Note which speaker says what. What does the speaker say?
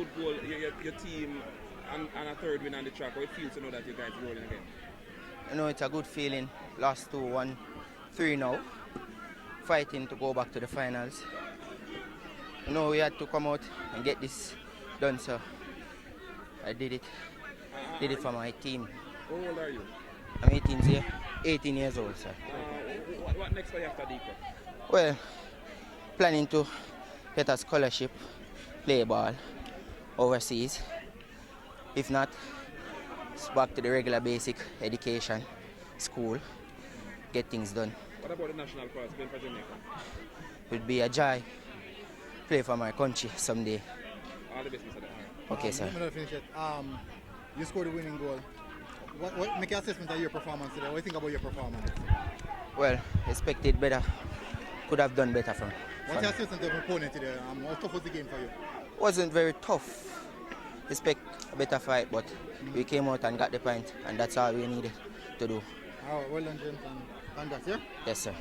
Speaker 1: Good goal, your team and a third win on the track. How it feels to know that you guys are rolling again?
Speaker 2: You know, it's a good feeling. Last 2-1, 3 now. Fighting to go back to the finals. You know, we had to come out and get this done, so I did it. Did it for my team.
Speaker 1: How old are you?
Speaker 2: I'm 18 years old, sir.
Speaker 1: What next for you after Deco?
Speaker 2: Well, planning to get a scholarship, play ball overseas. If not, it's back to the regular basic education, school, get things done.
Speaker 1: What about the national cause, playing for Jamaica?
Speaker 2: It would be a joy play for my country someday.
Speaker 1: All the best, Mr. Dyer.
Speaker 2: Okay, sir.
Speaker 3: Let me not finish it. You scored the winning goal. What make your assessment of your performance today? What do you think about your performance?
Speaker 2: Well, expected better. Could have done better from.
Speaker 3: What's your assessment of your opponent today? How tough was the game for you?
Speaker 2: Wasn't very tough. Expect a better fight, but we came out and got the point, and that's all we needed to do.
Speaker 3: All right, well done, James, and congrats, yeah?
Speaker 2: Yes, sir.